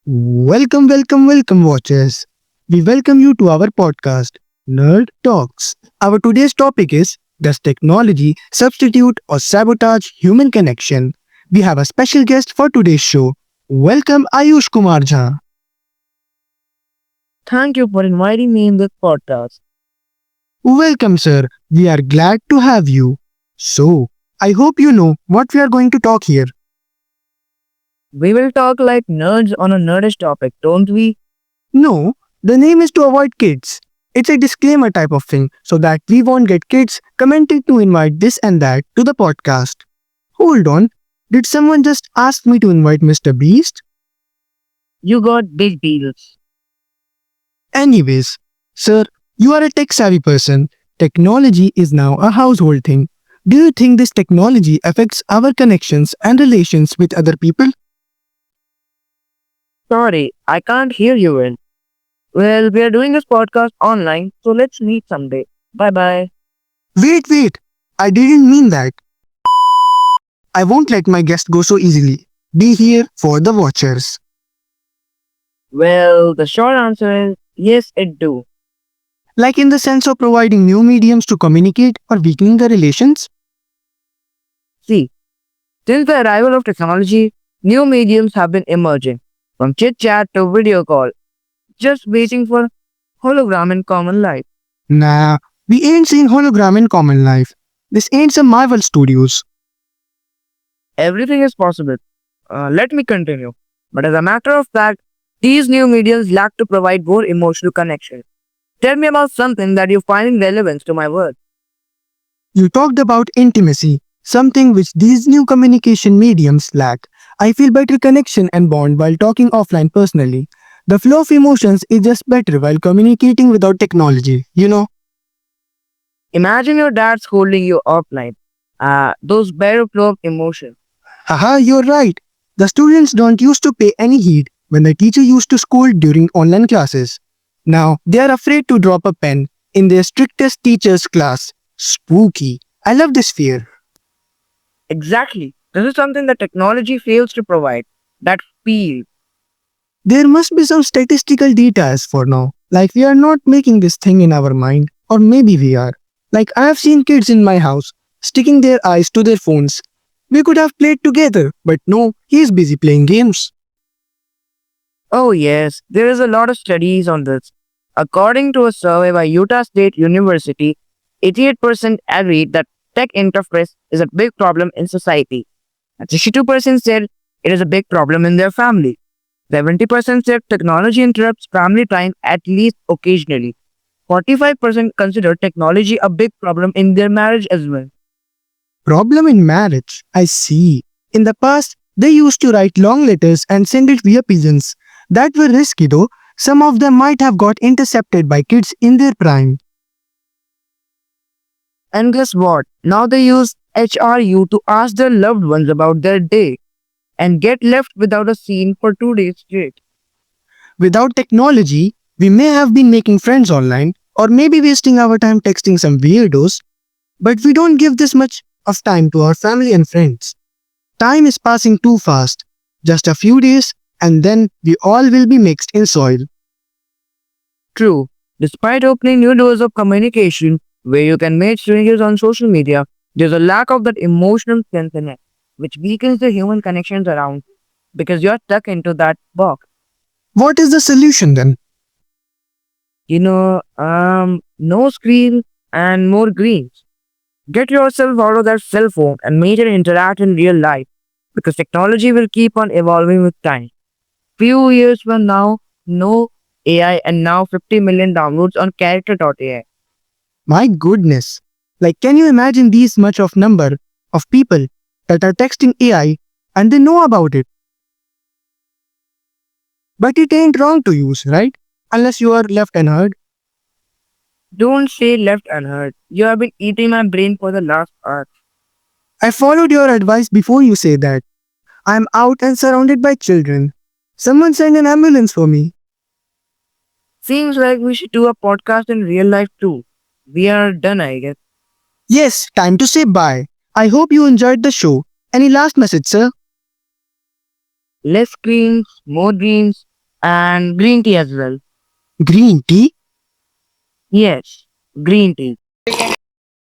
Welcome, watchers. We welcome you to our podcast, Nerd Talks. Our today's topic is: does technology substitute or sabotage human connection? We have a special guest for today's show. Welcome, Ayush Kumar Jha. Thank you for inviting me in this podcast. Welcome, sir. We are glad to have you. So, I hope you know what we are going to talk here. We will talk like nerds on a nerdish topic, don't we? No, the name is to avoid kids. It's a disclaimer type of thing so that we won't get kids commenting to invite this and that to the podcast. Hold on, did someone just ask me to invite Mr. Beast? You got big deals. Anyways, sir, you are a tech savvy person. Technology is now a household thing. Do you think this technology affects our connections and relations with other people? Sorry, I can't hear you in. Well, we are doing this podcast online, so let's meet someday. Bye bye. Wait, I didn't mean that. I won't let my guest go so easily. Be here for the watchers. Well, the short answer is yes, it do. Like in the sense of providing new mediums to communicate or weakening the relations? See, since the arrival of technology, new mediums have been emerging, from chit chat to video call, just waiting for hologram in common life. Nah, we ain't seeing hologram in common life. This ain't some Marvel Studios. Everything is possible. Let me continue. But as a matter of fact, these new mediums lack to provide more emotional connection. Tell me about something that you find in relevance to my work. You talked about intimacy, something which these new communication mediums lack. I feel better connection and bond while talking offline personally. The flow of emotions is just better while communicating without technology, you know? Imagine your dad's holding you offline. Those bare flow of emotion. Haha, you're right. The students don't used to pay any heed when the teacher used to scold during online classes. Now, they are afraid to drop a pen in their strictest teacher's class. Spooky. I love this fear. Exactly. This is something that technology fails to provide. That feel. There must be some statistical data as for now. Like we are not making this thing in our mind, or maybe we are. Like I have seen kids in my house sticking their eyes to their phones. We could have played together, but no, he is busy playing games. Oh yes, there is a lot of studies on this. According to a survey by Utah State University, 88% agreed that tech interface is a big problem in society. And 62% said it is a big problem in their family. 70% said technology interrupts family time at least occasionally. 45% consider technology a big problem in their marriage as well. Problem in marriage, I see. In the past, they used to write long letters and send it via pigeons. That were risky though. Some of them might have got intercepted by kids in their prime. And guess what? Now they use HRU to ask their loved ones about their day and get left without a scene for 2 days straight. Without technology, we may have been making friends online or maybe wasting our time texting some weirdos, but we don't give this much of time to our family and friends. Time is passing too fast. Just a few days and then we all will be mixed in soil. True, despite opening new doors of communication where you can meet strangers on social media, there's a lack of that emotional sense in it, which weakens the human connections around because you're stuck into that box. What is the solution then? No screen and more greens. Get yourself out of that cell phone and meet and interact in real life because technology will keep on evolving with time. Few years from now, no AI and now 50 million downloads on character.ai. My goodness. Like, can you imagine these much of number of people that are texting AI and they know about it? But it ain't wrong to use, right? Unless you are left unheard. Don't say left unheard. You have been eating my brain for the last hour. I followed your advice before you say that. I am out and surrounded by children. Someone send an ambulance for me. Seems like we should do a podcast in real life too. We are done, I guess. Yes, time to say bye. I hope you enjoyed the show. Any last message, sir? Less screens, more dreams, and green tea as well. Green tea? Yes, green tea.